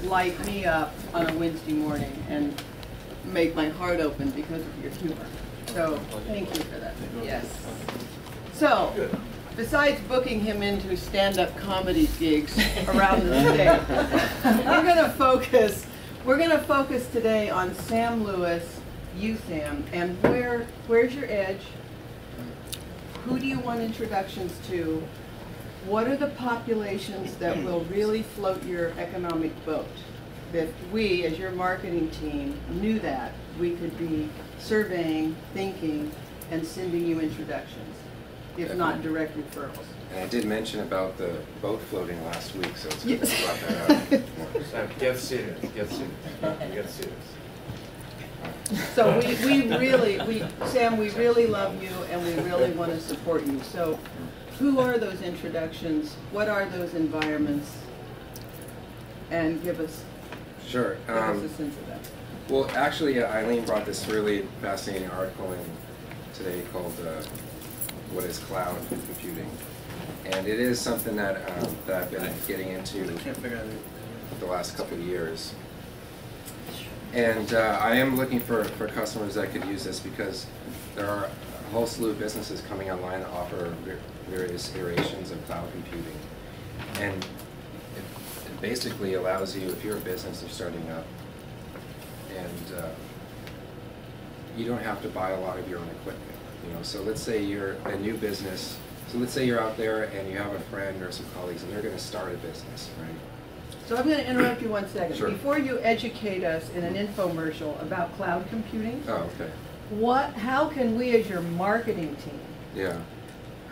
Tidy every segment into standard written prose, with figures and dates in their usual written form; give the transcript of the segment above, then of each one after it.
light me up on a Wednesday morning and make my heart open because of your humor. So thank you for that. Yes. So besides booking him into stand-up comedy gigs around the state, we're gonna focus today on Sam Lewis, USAM, and where's your edge? Who do you want introductions to? What are the populations that will really float your economic boat? That we, as your marketing team, knew that we could be surveying, thinking, and sending you introductions, if not direct referrals. And I did mention about the boat floating last week, so it's good to brought that up. Sam, get serious. Get serious. Get serious. So Sam, we really love you and we really want to support you. So who are those introductions? What are those environments? And give us a sense of that. Well, actually, Eileen brought this really fascinating article in today called What is Cloud Computing? And it is something that, that I've been getting into the last couple of years. And I am looking for customers that could use this because there are a whole slew of businesses coming online that offer various iterations of cloud computing. And it basically allows you, if you're a business you're starting up, and you don't have to buy a lot of your own equipment. You know, so let's say you're a new business. So let's say you're out there and you have a friend or some colleagues and they're going to start a business, right? So I'm going to interrupt you 1 second. Sure. Before you educate us in an infomercial about cloud computing, Oh, okay. how can we as your marketing team, Yeah.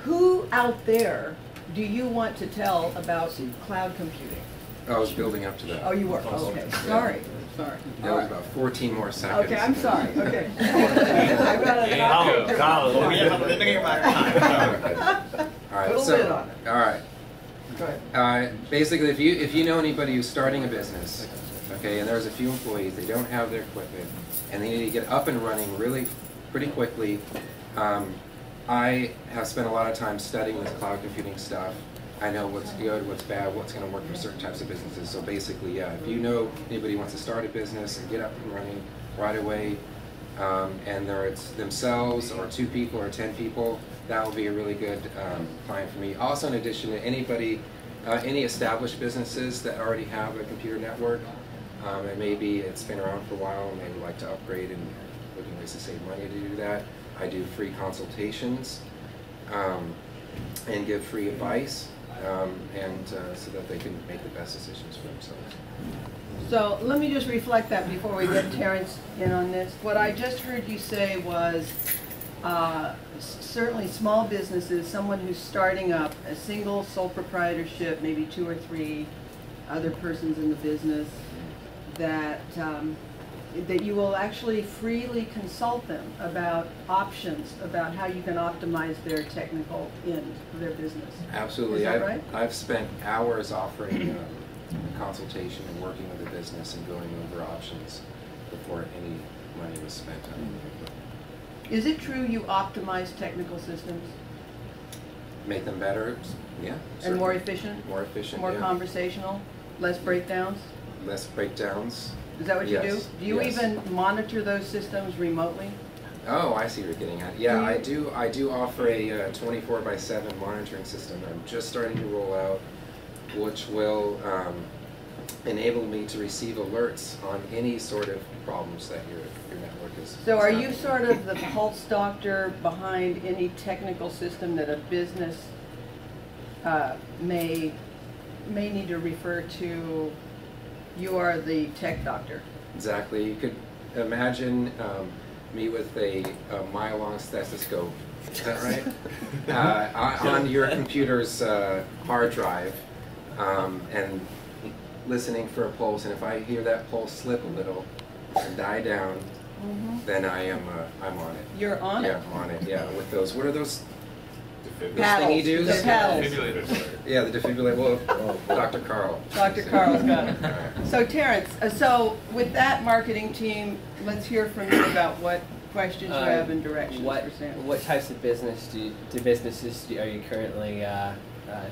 who out there do you want to tell about cloud computing? I was building up to that. Oh, you were? Oh, okay. Sorry. Sorry. That was about 14 more seconds. Okay, I'm sorry. Okay. I've got Carl, we have a All right. Little bit on it. All right. Go ahead. Basically, if you know anybody who's starting a business, okay, and there's a few employees, they don't have their equipment, and they need to get up and running pretty quickly. I have spent a lot of time studying this cloud computing stuff. I know what's good, what's bad, what's going to work for certain types of businesses. So basically, yeah, if you know anybody who wants to start a business and get up and running right away, and it's themselves or 2 people or 10 people, that will be a really good client for me. Also, in addition to anybody, any established businesses that already have a computer network, and maybe it's been around for a while and they would like to upgrade and looking ways to save money to do that. I do free consultations and give free advice. So that they can make the best decisions for themselves. So let me just reflect that before we get Terrence in on this. What I just heard you say was certainly small businesses, someone who's starting up a single sole proprietorship, maybe 2 or 3 other persons in the business, that you will actually freely consult them about options, about how you can optimize their technical end of their business. Absolutely. Is that right? I've spent hours offering consultation and working with the business and going over options before any money was spent on it. Is it true you optimize technical systems? Make them better? Yeah. And certainly. more efficient? More efficient, More yeah. conversational? Less breakdowns? Less breakdowns. Is that what you do? Yes. Do you Yes. even monitor those systems remotely? Oh, I see what you're getting at. Yeah, I do offer a 24/7 monitoring system I'm just starting to roll out, which will enable me to receive alerts on any sort of problems that your network is. So are you sort of the pulse doctor behind any technical system that a business may need to refer to? You are the tech doctor. Exactly. You could imagine me with a mile-long stethoscope. Is that right? On your computer's hard drive, and listening for a pulse. And if I hear that pulse slip a little and die down, then I'm on it. You're on it? Yeah, I'm on it. Yeah, with those. What are those? Paddles. Thingy doos? The paddles. Defibrillators. Yeah, the defibrillator. Well, Dr. Carl. Dr. Carl's got it. All right. So Terrence, so with that marketing team, let's hear from you about what questions you have and directions for Sam. What types of businesses are you currently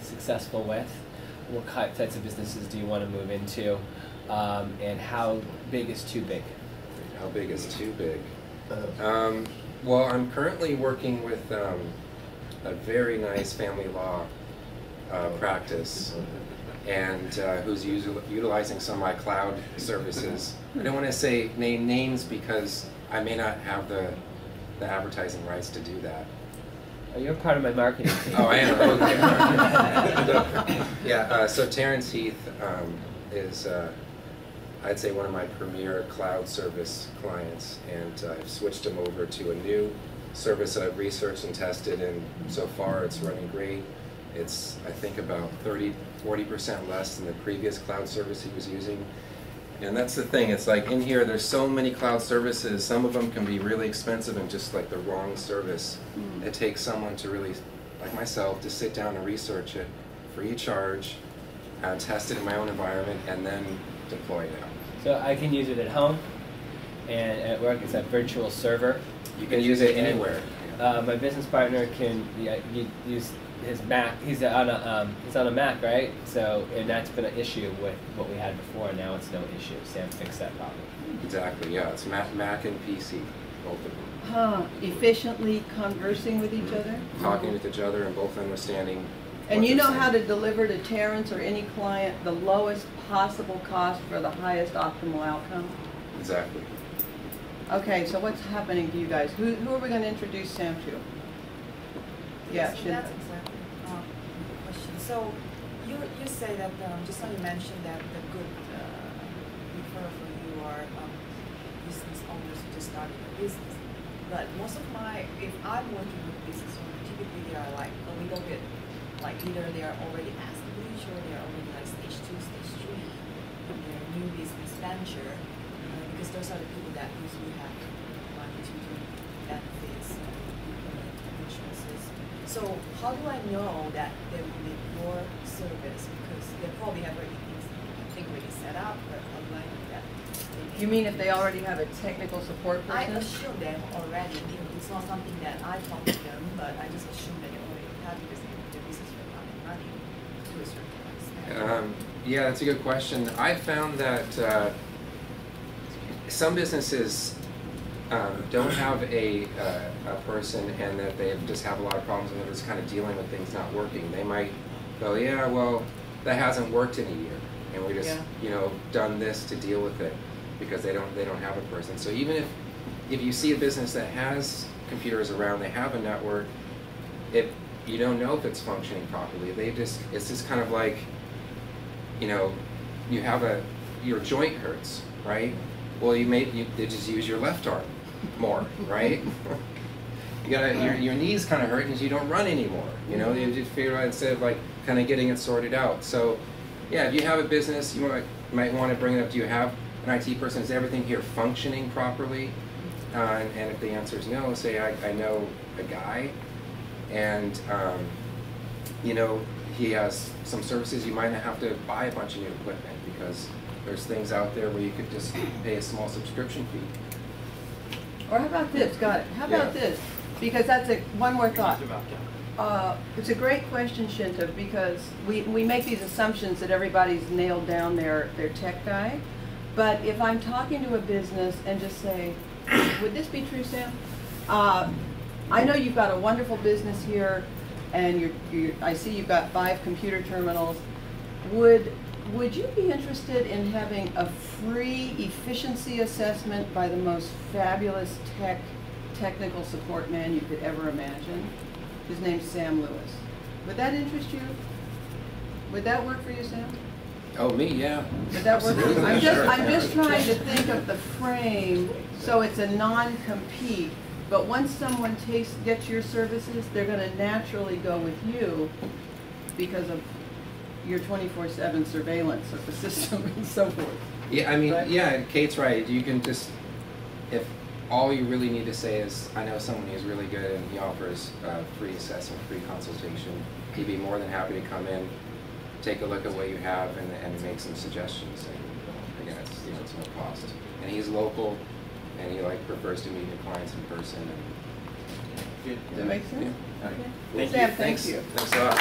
successful with? What types of businesses do you want to move into? and how big is too big? How big is too big? Well, I'm currently working with a very nice family law practice, and who's utilizing some of my cloud services. I don't want to name names because I may not have the advertising rights to do that. Oh, you're part of my marketing team. Oh, I am. Okay. Yeah. So Terrence Heath is, I'd say, one of my premier cloud service clients, and I've switched him over to a new service that I've researched and tested, and so far it's running great. It's, I think, about 40% less than the previous cloud service he was using. And that's the thing, it's like in here there's so many cloud services, some of them can be really expensive and just like the wrong service. It takes someone to really, like myself, to sit down and research it, free of charge, test it in my own environment, and then deploy it out. So I can use it at home, and at work it's a virtual server. You can use it anywhere. My business partner can use his Mac. He's on a Mac, right? So, and that's been an issue with what we had before. Now it's no issue. Sam fixed that problem. Exactly. Yeah, it's Mac and PC, both of them. Efficiently conversing with each other? Talking with each other and both understanding. And you know how to deliver to Terrence or any client the lowest possible cost for the highest optimal outcome? Exactly. Okay, so what's happening to you guys? Who are we going to introduce Sam to? Yeah, so that's exactly the question. So you say that just now you mentioned that the good referral for you are business owners who just started a business. But most of if I'm working with business owners, typically they are like a little bit, like either they are already established or they are already like stage 2, stage 3 in their new business venture, because those are the people that usually have money to do benefits and insurances. So how do I know that they will need your service? Because they probably have already things already set up, but how do I know that? You mean if they already have a technical support I person? assume them already. It's not something that I talk to them, but I just assume that they already have because their business are up and running to a certain extent. Yeah, that's a good question. I found that some businesses don't have a person, and that they just have a lot of problems and they're just kind of dealing with things not working. They might go, yeah, well, that hasn't worked in a year, and we just done this to deal with it because they don't have a person. So even if you see a business that has computers around, they have a network, you don't know if it's functioning properly. It's just kind of like, you have your joint hurts, right? Well, they just use your left arm more, right? Your knees kind of hurt because you don't run anymore. You just figure out instead of like kind of getting it sorted out. So, yeah, if you have a business, you might want to bring it up. Do you have an IT person? Is everything here functioning properly? And if the answer is no, say I know a guy, and he has some services. You might not have to buy a bunch of new equipment because there's things out there where you could just pay a small subscription fee. Or how about this? Got it. How about this? Because that's one more thought. It's a great question, Shinta, because we make these assumptions that everybody's nailed down their tech guy. But if I'm talking to a business and just say, would this be true, Sam? I know you've got a wonderful business here, and I see you've got 5 computer terminals. Would you be interested in having a free efficiency assessment by the most fabulous technical support man you could ever imagine? His name's Sam Lewis. Would that interest you? Would that work for you, Sam? Oh, me, yeah. Would that work for you? I'm just Sure. trying to think of the frame so it's a non-compete. But once someone gets your services, they're going to naturally go with you because of your 24/7 surveillance of the system and so forth. Yeah, I mean, right? Yeah, Kate's right. You can just, if all you really need to say is, I know someone who's really good and he offers free assessment, free consultation, he'd be more than happy to come in, take a look at what you have, and make some suggestions. And again, it's no cost. And he's local, and he prefers to meet your clients in person. Does that make sense? Yeah. Okay. Sam, thank Thanks. you. Thanks a lot.